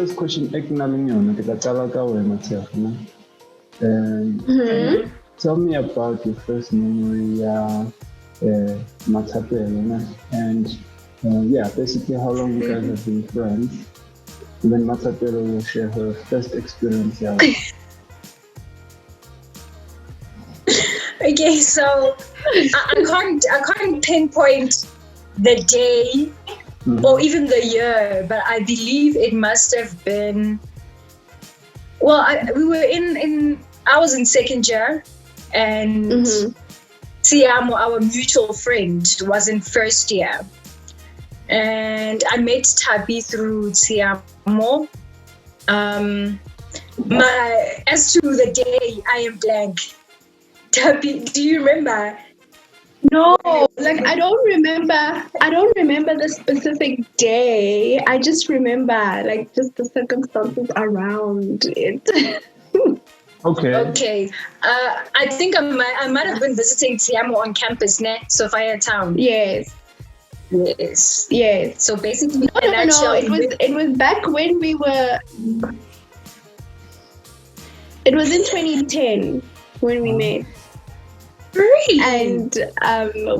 first question tell me about your first memory and basically how long you guys have been friends. And then Matsapelo will share her first experience. Okay, so I can't pinpoint the day or even the year, but I believe it must have been. Well, I was in second year, and Tiamo, our mutual friend, was in first year, and I met Thapi through Tiamo. As to the day, I am blank. Thapi, do you remember? No, I don't remember the specific day. I just remember just the circumstances around it. Okay. I think I might have been visiting Tiamo on campus, Sophia Town. Yes. So basically, no. It was back when we were. It was in 2010 when we met. Really? And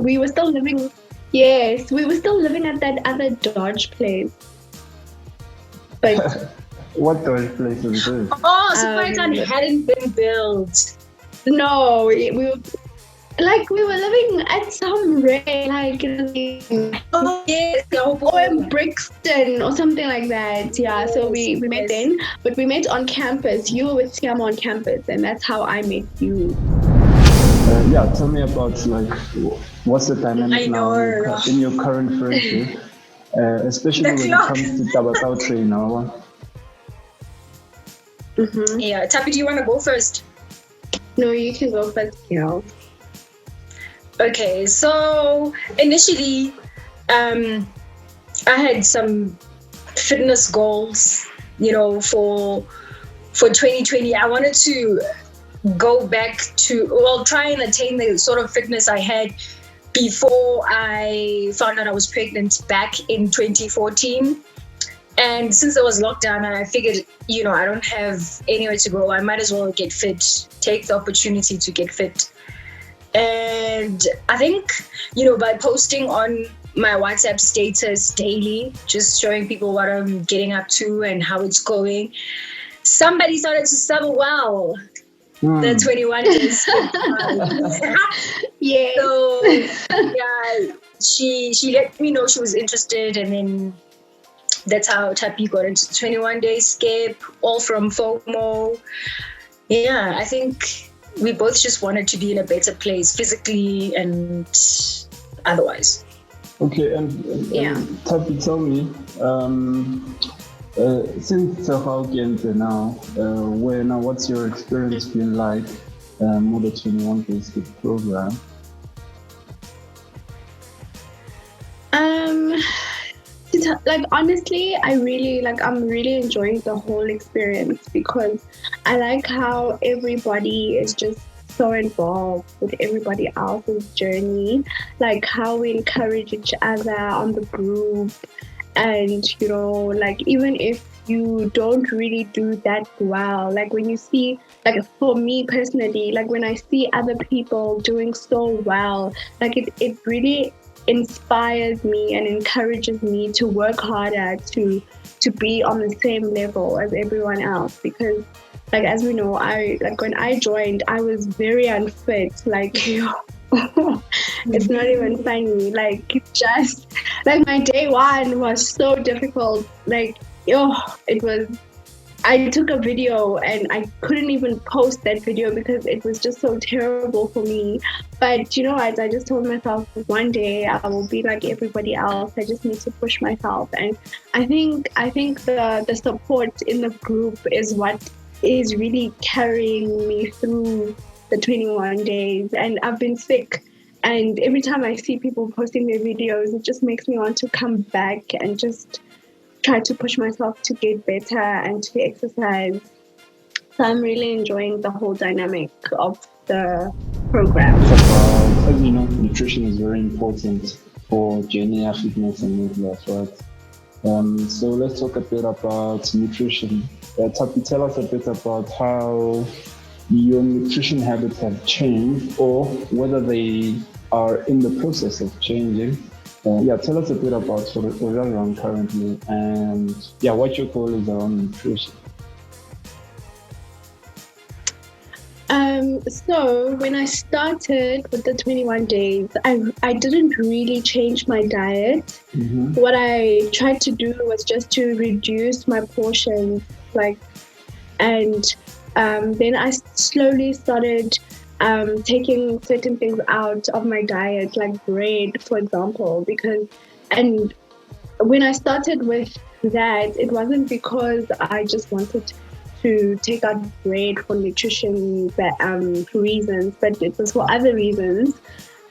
we were still living. Yes, we were still living at that other Dodge place. But what Dodge place is this? Oh, Sophia Town hadn't been built. No, we were living at some or in Brixton or something like that. Yeah, so we met then, but we met on campus. You were with Tiamo on campus, and that's how I met you. Tell me about what's the dynamic now in your current friendship, especially when it comes to Tabatao train now. Yeah, Thapi, do you want to go first? No, you can go first, Gail. Okay, so initially, I had some fitness goals, for 2020. I wanted to go back to, try and attain the sort of fitness I had before I found out I was pregnant back in 2014. And since there was lockdown, I figured, I don't have anywhere to go. I might as well get fit, take the opportunity to get fit. And I think, by posting on my WhatsApp status daily, just showing people what I'm getting up to and how it's going, somebody started to sub the 21 days. Yeah. So she let me know she was interested, and then that's how Thapi got into 21 days skip, all from FOMO. Yeah, I think we both just wanted to be in a better place physically and otherwise. Okay, and Thapi, tell me, since now, what's your experience been like with the 21 Day Skip program? Honestly, I'm really enjoying the whole experience because I like how everybody is just so involved with everybody else's journey, how we encourage each other on the group. And, even if you don't really do that well, when you see, for me personally, when I see other people doing so well, it really inspires me and encourages me to work harder to be on the same level as everyone else. Because, as we know, when I joined, I was very unfit. It's not even funny. My day one was so difficult. It was. I took a video and I couldn't even post that video because it was just so terrible for me. But I just told myself one day I will be like everybody else. I just need to push myself, and I think the support in the group is what is really carrying me through the 21 days. And I've been sick, and every time I see people posting their videos, it just makes me want to come back and just try to push myself to get better and to exercise. So I'm really enjoying the whole dynamic of the program. As you know, nutrition is very important for journey fitness and weight loss, right? So let's talk a bit about nutrition. Thapi, tell us a bit about how your nutrition habits have changed, or whether they are in the process of changing. Tell us a bit about sort of where you're on currently, and what your goal is around nutrition. So when I started with the 21 days, I didn't really change my diet. What I tried to do was just to reduce my portions, and then I slowly started taking certain things out of my diet, like bread, for example, and when I started with that, it wasn't because I just wanted to take out bread for nutrition reasons, but it was for other reasons.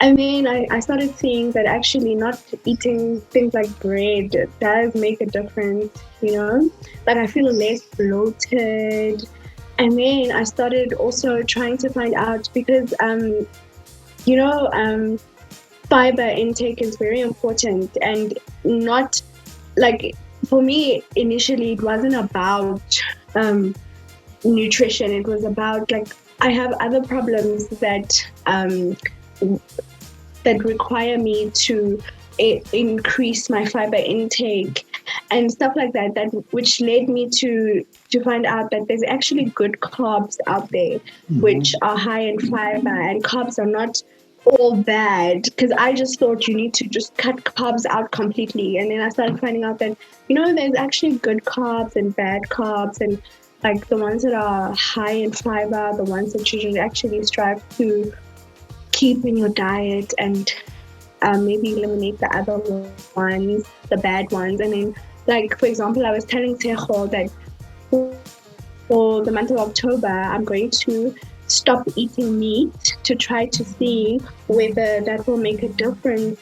And then I started seeing that actually not eating things like bread does make a difference, like I feel less bloated. And then I started also trying to find out, because fiber intake is very important, and not like, for me initially it wasn't about nutrition. It was about, like, I have other problems that require me to increase my fiber intake and stuff like that, which led me to find out that there's actually good carbs out there, which are high in fiber, and carbs are not all bad, because I just thought you need to just cut carbs out completely. And then I started finding out that there's actually good carbs and bad carbs, and like the ones that are high in fiber, the ones that you should actually strive to keep in your diet, and maybe eliminate the other ones, the bad ones. And then, like, for example, I was telling Tshego that for the month of October, I'm going to stop eating meat to try to see whether that will make a difference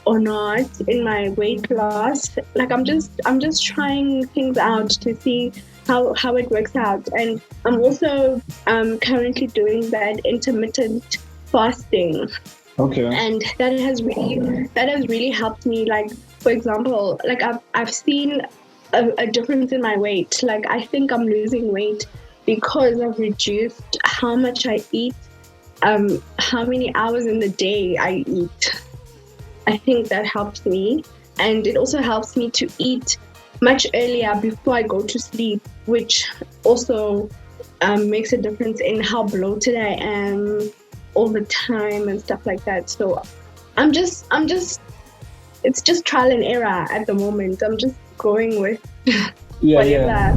or not in my weight loss. Like, I'm just trying things out to see how it works out. And I'm also currently doing that intermittent fasting. Okay. And that has really helped me. Like, for example, like I've seen a difference in my weight. Like, I think I'm losing weight because I've reduced how much I eat, how many hours in the day I eat. I think that helps me. And it also helps me to eat much earlier before I go to sleep, which also makes a difference in how bloated I am all the time and stuff like that. So I'm just it's just trial and error at the moment. I'm just going with whatever.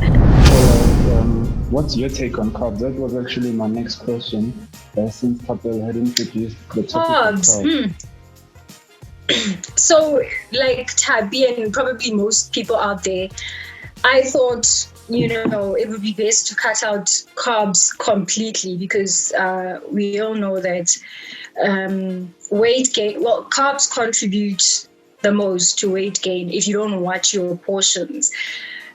So, what's your take on carbs? That was actually my next question, since Thapi had introduced the topic of carbs. So, like Thapi and probably most people out there, I thought, it would be best to cut out carbs completely, because we all know that weight gain, carbs contribute the most to weight gain if you don't watch your portions.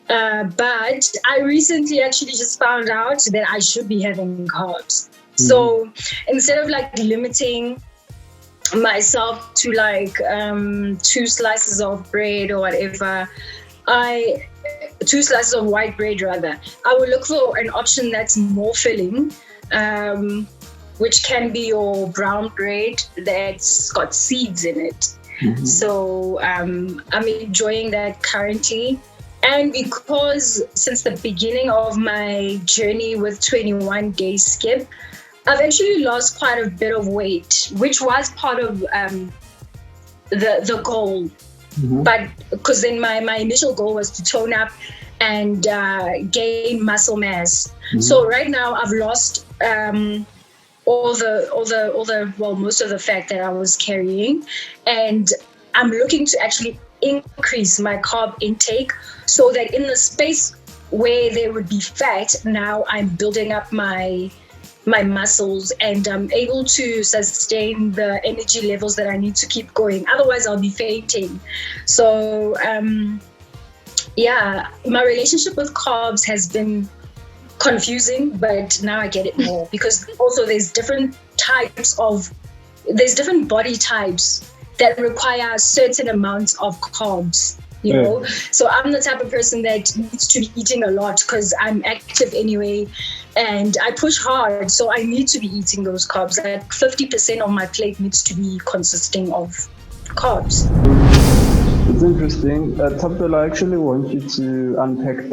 But I recently actually just found out that I should be having carbs. So instead of like limiting myself to like 2 slices of bread or whatever, 2 slices of white bread rather, I will look for an option that's more filling, which can be your brown bread that's got seeds in it. So I'm enjoying that currently. And because since the beginning of my journey with 21 Day Skip, I've actually lost quite a bit of weight, which was part of the goal. But because then my initial goal was to tone up and gain muscle mass. So right now I've lost most of the fat that I was carrying, and I'm looking to actually increase my carb intake so that in the space where there would be fat, now I'm building up my muscles and I'm able to sustain the energy levels that I need to keep going. Otherwise, I'll be fainting. So, my relationship with carbs has been confusing, but now I get it more, because also there's different body types that require certain amounts of carbs. you know. So I'm the type of person that needs to be eating a lot because I'm active anyway and I push hard. So I need to be eating those carbs. Like 50% of my plate needs to be consisting of carbs. It's interesting. Tapela, I actually want you to unpack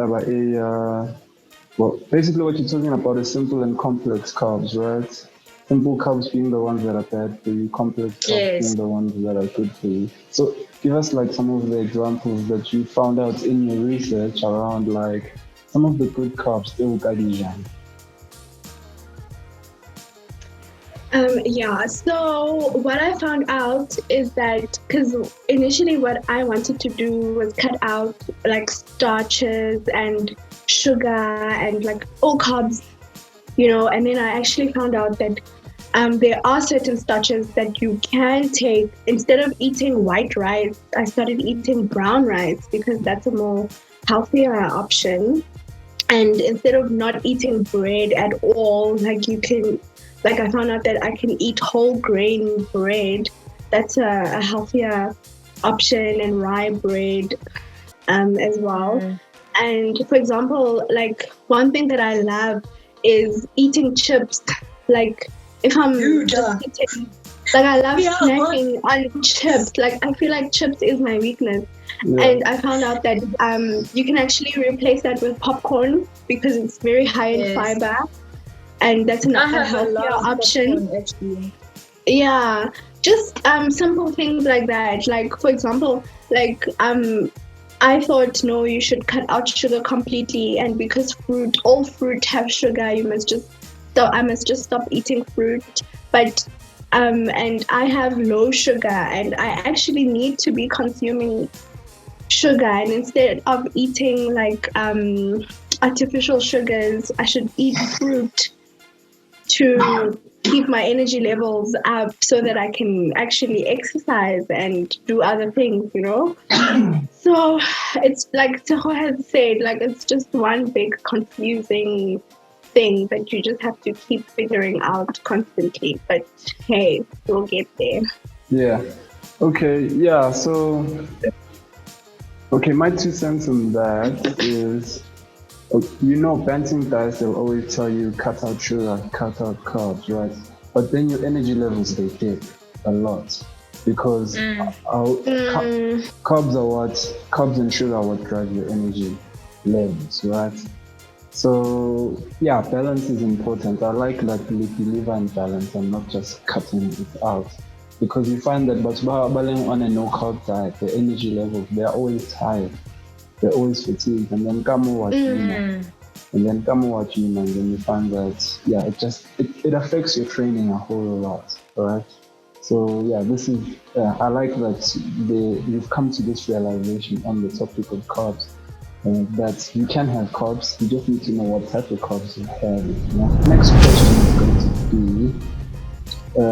well, basically what you're talking about is simple and complex carbs, right? Simple carbs being the ones that are bad for you, complex carbs being the ones that are good for you. So give us like some of the examples that you found out in your research around like some of the good carbs. Yeah, so what I found out is that, because initially what I wanted to do was cut out like starches and sugar and like all carbs, you know, and then I actually found out that there are certain starches that you can take. Instead of eating white rice, I started eating brown rice because that's a more healthier option. And instead of not eating bread at all, I found out that I can eat whole grain bread. That's a healthier option, and rye bread as well. And for example, like one thing that I love is eating chips. Like if I'm just eating, like I love snacking on chips. Like I feel like chips is my weakness. Yeah. And I found out that you can actually replace that with popcorn because it's very high in fiber. And that's a healthier option. Popcorn, yeah, just simple things like that. Like for example, like I thought no, you should cut out sugar completely, and because all fruit have sugar, I must just stop eating fruit. But and I have low sugar, and I actually need to be consuming sugar, and instead of eating like artificial sugars, I should eat fruit to keep my energy levels up so that I can actually exercise and do other things, you know. So it's like Tshego has said, like it's just one big confusing thing that you just have to keep figuring out constantly. But hey, we'll get there. Yeah. Okay. Yeah. So, okay, my 2 cents on that is, you know, Banting diets, they'll always tell you cut out sugar, cut out carbs, right? But then your energy levels, they dip a lot because carbs and sugar are what drive your energy levels, right? So yeah, balance is important. I like that we believe in balance and not just cutting it out, because you find that but on a no carb diet, the energy levels, they're always tired. They're always fatigued, and then come what and then you find that it affects your training a whole lot, right? So yeah, this is I like that you've come to this realization on the topic of carbs, that you can have carbs, you just need to know what type of carbs you have. Next question is going to be,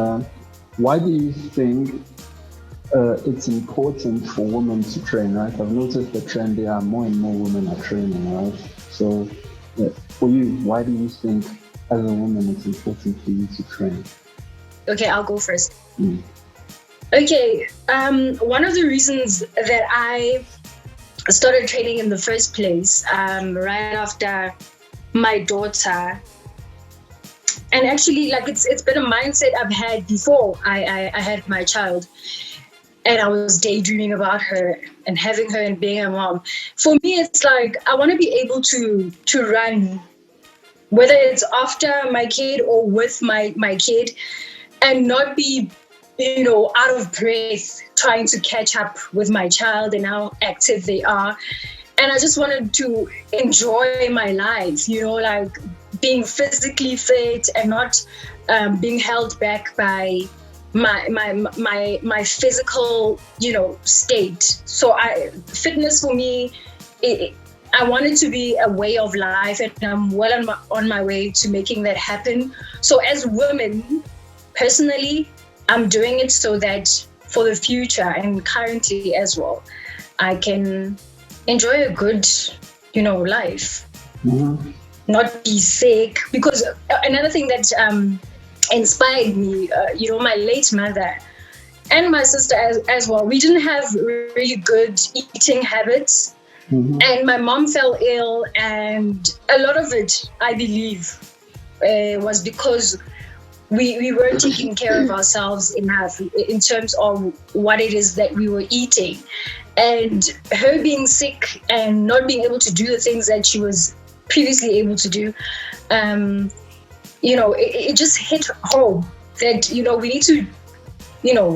why do you think it's important for women to train, right? I've noticed the trend, there are more and more women are training, right? So for you, why do you think as a woman it's important for you to train? Okay, I'll go first. Okay, one of the reasons that I started training in the first place, right after my daughter, and actually like it's been a mindset I've had before I had my child. And I was daydreaming about her and having her and being a mom. For me, it's like I want to be able to run, whether it's after my kid or with my kid, and not be, out of breath trying to catch up with my child and how active they are. And I just wanted to enjoy my life, like being physically fit and not being held back by my physical state. So fitness for me, I want it to be a way of life, and I'm well on my way to making that happen. So as women, personally, I'm doing it so that for the future and currently as well, I can enjoy a good life, not be sick. Because another thing that inspired me, my late mother, and my sister as well, we didn't have really good eating habits. And my mom fell ill, and a lot of it, I believe, was because we weren't taking care of ourselves enough in terms of what it is that we were eating. And her being sick and not being able to do the things that she was previously able to do, it just hit home that, we need to,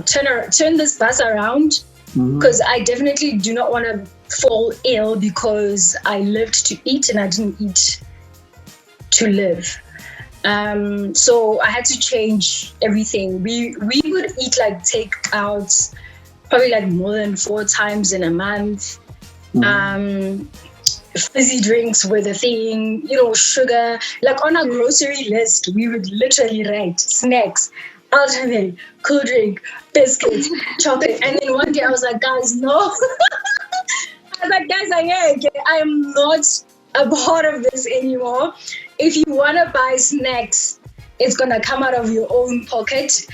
turn this bus around, because I definitely do not want to fall ill because I lived to eat and I didn't eat to live. So I had to change everything. We would eat like takeouts probably like more than 4 times in a month. Fizzy drinks were the thing, sugar. Like on our grocery list, we would literally write snacks, ultimate, cool drink, biscuits, chocolate. And then one day I was like, guys, no. I was like, guys, I am not a part of this anymore. If you want to buy snacks, it's going to come out of your own pocket.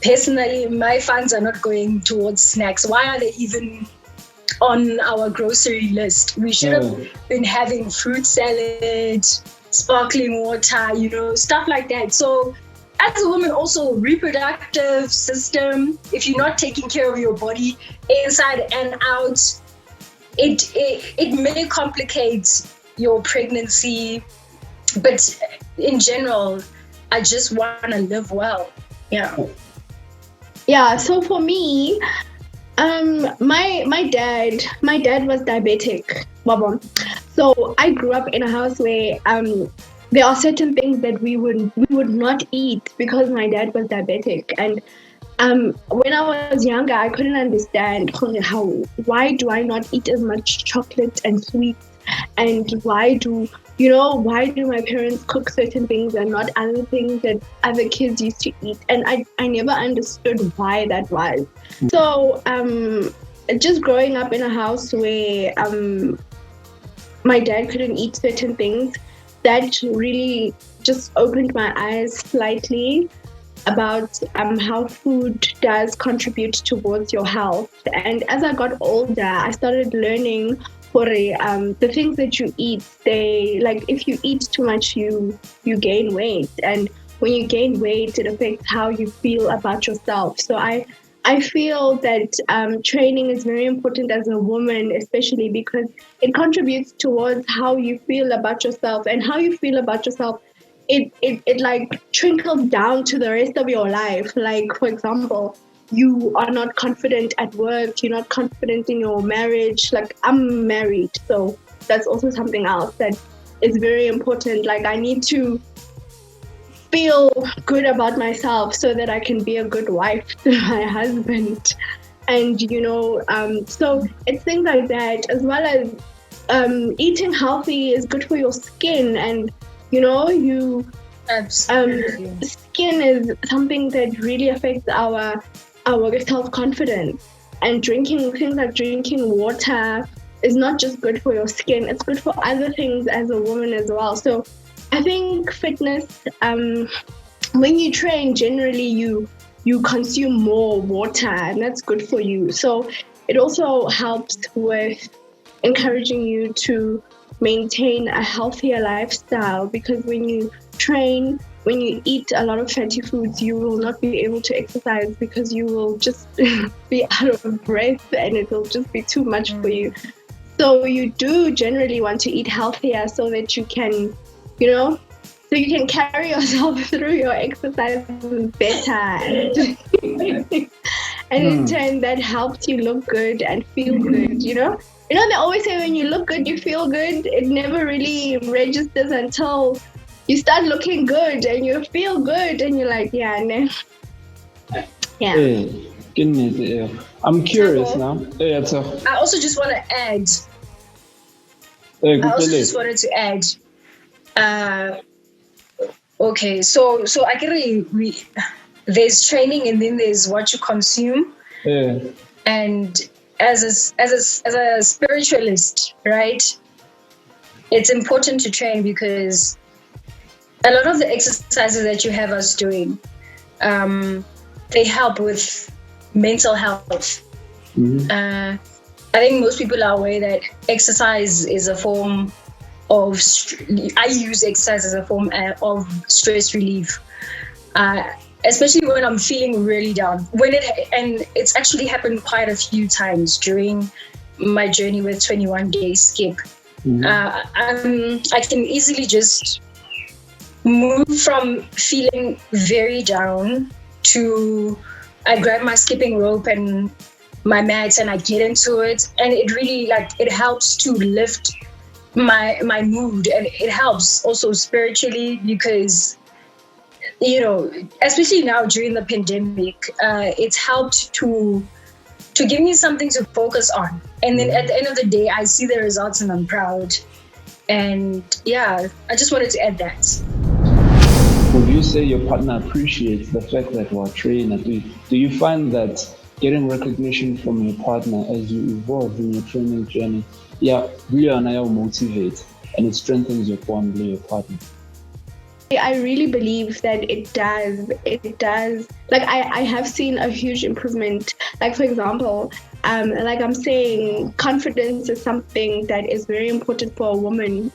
Personally, my funds are not going towards snacks. Why are they even on our grocery list? We should have been having fruit salad, sparkling water, stuff like that. So as a woman, also reproductive system, if you're not taking care of your body inside and out, it may complicate your pregnancy. But in general, I just want to live well. Yeah, so for me, my dad was diabetic. So I grew up in a house where there are certain things that we would not eat because my dad was diabetic. And when I was younger, I couldn't understand why do I not eat as much chocolate and sweets, and why do my parents cook certain things and not other things that other kids used to eat? And I never understood why that was. So just growing up in a house where my dad couldn't eat certain things, that really just opened my eyes slightly about how food does contribute towards your health. And as I got older, I started learning the things that you eat, if you eat too much, you gain weight, and when you gain weight, it affects how you feel about yourself. So I feel that training is very important as a woman, especially because it contributes towards how you feel about yourself, and how you feel about yourself, it like trickles down to the rest of your life. Like, for example, you are not confident at work, you're not confident in your marriage. Like, I'm married, so that's also something else that is very important. Like, I need to feel good about myself so that I can be a good wife to my husband. And, so it's things like that, as well as eating healthy is good for your skin. And, Absolutely. Skin is something that really affects our self-confidence, and things like drinking water is not just good for your skin, it's good for other things as a woman as well. So I think fitness, when you train, generally you consume more water, and that's good for you. So it also helps with encouraging you to maintain a healthier lifestyle, because when you train, when you eat a lot of fatty foods, you will not be able to exercise because you will just be out of breath, and it will just be too much for you. So you do generally want to eat healthier so that you can, carry yourself through your exercises better. And in turn, that helps you look good and feel good, they always say when you look good, you feel good. It never really registers until you start looking good and you feel good, and you're like, yeah. I'm curious now. I also just want to add. Okay, so I agree. There's training, and then there's what you consume. And as a spiritualist, right? It's important to train, because a lot of the exercises that you have us doing, they help with mental health. I think most people are aware that exercise is a form of, I use exercise as a form of stress relief, especially when I'm feeling really down. And it's actually happened quite a few times during my journey with 21 Day Skip. I can easily just move from feeling very down to I grab my skipping rope and my mat and I get into it, and it really it helps to lift my mood, and it helps also spiritually because especially now during the pandemic, it's helped to give me something to focus on, and then at the end of the day I see the results and I'm proud. And I just wanted to add that. Would you say your partner appreciates the fact that we're trainers? Do you find that getting recognition from your partner as you evolve in your training journey, really motivate and it strengthens your bond with your partner? I really believe that it does. It does. I have seen a huge improvement. For example, I'm saying, confidence is something that is very important for a woman.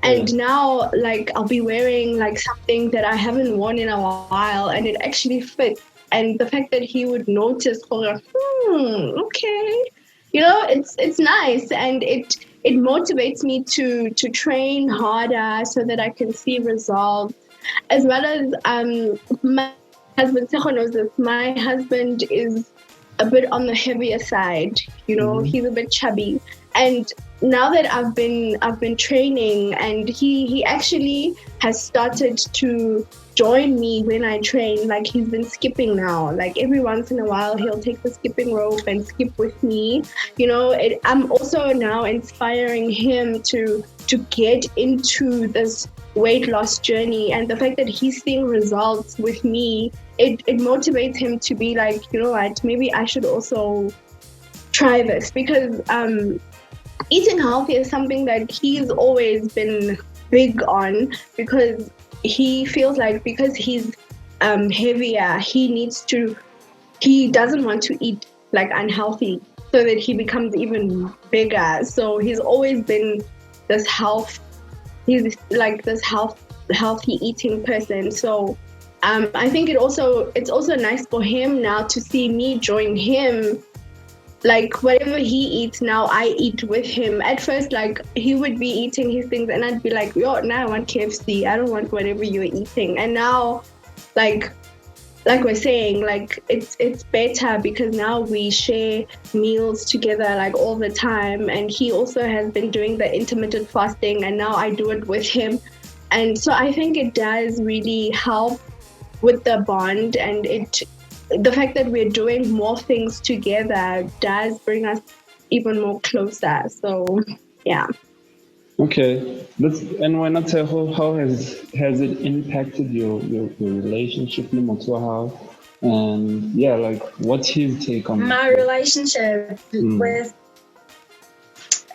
And now, I'll be wearing something that I haven't worn in a while, and it actually fits. And the fact that he would notice, okay, it's nice, and it motivates me to train harder so that I can see results. As well as my husband, Tshego knows this, my husband is a bit on the heavier side. He's a bit chubby, and now that I've been training, and he actually has started to join me when I train. He's been skipping now. Every once in a while he'll take the skipping rope and skip with me. I'm also now inspiring him to get into this weight loss journey, and the fact that he's seeing results with me, it motivates him to be what, maybe I should also try this, because eating healthy is something that he's always been big on, because he feels because he's heavier, he doesn't want to eat unhealthy so that he becomes even bigger. So he's always been this healthy eating person. So I think it's also nice for him now to see me join him. Whatever he eats now, I eat with him. At first, he would be eating his things and I'd be now I want KFC. I don't want whatever you're eating. And now, like we're saying, it's better because now we share meals together all the time. And he also has been doing the intermittent fasting, and now I do it with him. And so I think it does really help with the bond, and the fact that we're doing more things together does bring us even more closer. So, yeah. Okay. And why not tell how has it impacted your relationship, and what's his take on my relationship with?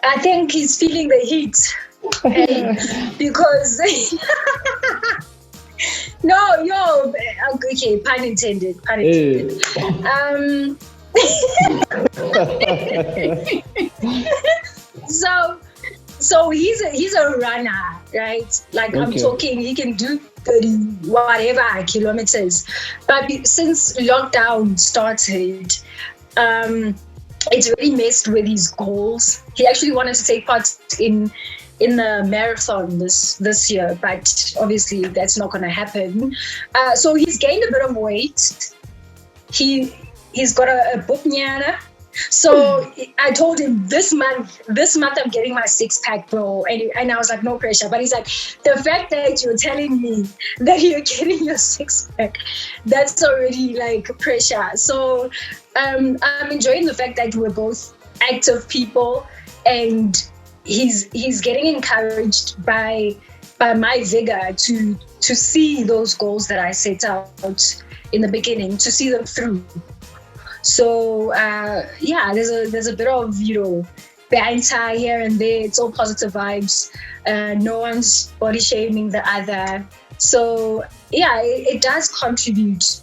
I think he's feeling the heat, because. Okay, pun intended. So he's a runner, right? I'm talking, he can do 30 whatever kilometers. But since lockdown started, it's really messed with his goals. He actually wanted to take part in the marathon this year, but obviously that's not going to happen. So he's gained a bit of weight. He's got a bupnyana. So I told him this month I'm getting my 6-pack, bro. And I was like, no pressure. But he's like, the fact that you're telling me that you're getting your 6-pack, that's already pressure. So I'm enjoying the fact that we're both active people, and he's getting encouraged by my vigor to see those goals that I set out in the beginning, to see them through. So there's a bit of banter here and there. It's all positive vibes. No one's body shaming the other. So it does contribute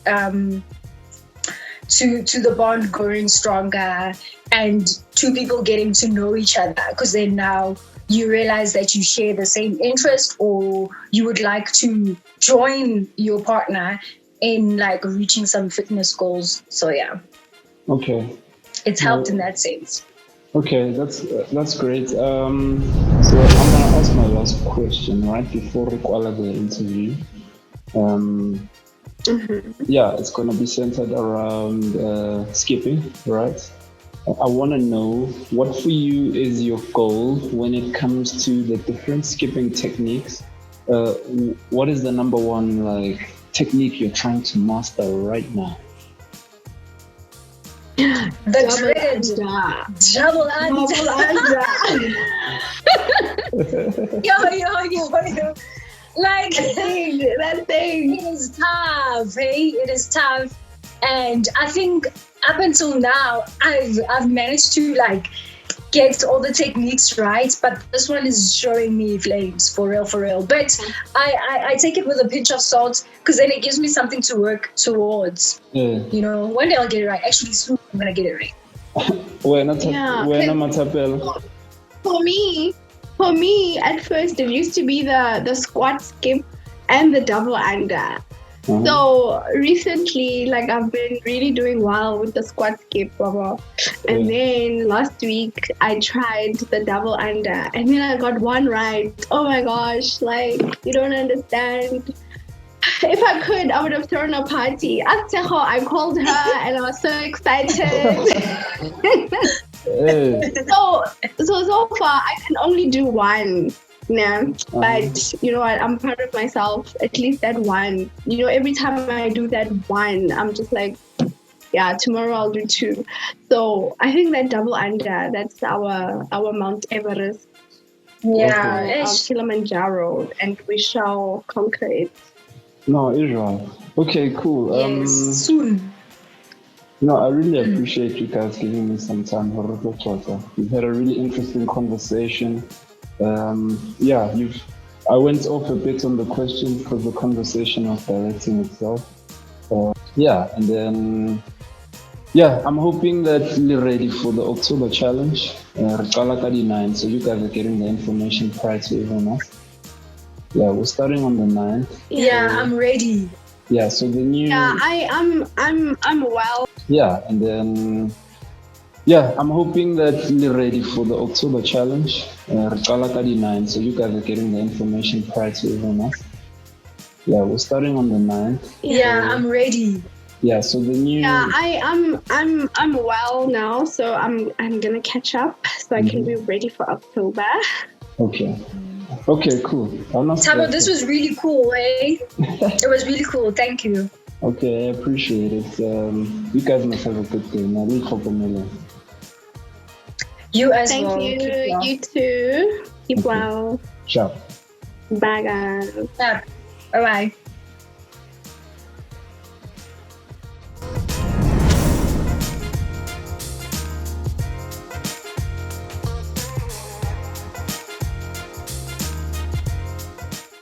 to the bond growing stronger and two people getting to know each other, because then now you realize that you share the same interest, or you would like to join your partner in like reaching some fitness goals. So yeah, Okay. it's helped in that sense. Okay, that's great. So I'm gonna ask my last question right before we call the interview. Yeah, it's gonna be centered around skipping, right? I want to know what for you is your goal when it comes to the different skipping techniques. What is the number one like technique you're trying to master right now? The dreaded double under. Yo. Like that thing. It is tough, hey? It is tough. And I think up until now, I've managed to like get all the techniques right, but this one is showing me flames for real. But I take it with a pinch of salt, because then it gives me something to work towards. Yeah. You know, one day I'll get it right. Actually, soon I'm gonna get it right. We're not Matapel. For me, at first it used to be the squat skip and the double under. So recently, like I've been really doing well with the squat skip, and then last week I tried the double under, and then I got one right. Oh my gosh, like you don't understand. If I could, I would have thrown a party. Ask Tshego, I called her and I was so excited. So far I can only do one. Yeah, but you know what? I'm proud of myself. At least that one. You know, every time I do that one, I'm just like, yeah, tomorrow I'll do two. So I think that double under, that's our Mount Everest. Yeah, our Kilimanjaro, and we shall conquer it. No, Israel. Okay, cool. Yes, soon. No, I really appreciate you guys giving me some time for reflection. We've had a really interesting conversation. I went off a bit on the question because the conversation was directing itself. And then I'm hoping that you're ready for the October challenge. Recala ka di 9, so you guys are getting the information prior to everyone else. Yeah, we're starting on the 9th. Yeah, so, I'm ready. Yeah, so the new. Yeah, I'm well. Yeah, and then. Yeah, I'm hoping that you're ready for the October challenge. Recala ka di 9, so you guys are getting the information prior to everyone else. Yeah, we're starting on the 9th. Yeah, so, I'm ready. Yeah, so the new. Yeah, I'm well now, so I'm gonna catch up so I can be ready for October. Okay, cool. Thabo, this was really cool, eh? It was really cool. Thank you. Okay, I appreciate it. You guys must have a good day. Now, you as Thank well. Thank you. You too. Keep well. Ciao. Bye, guys. Yeah. Bye-bye.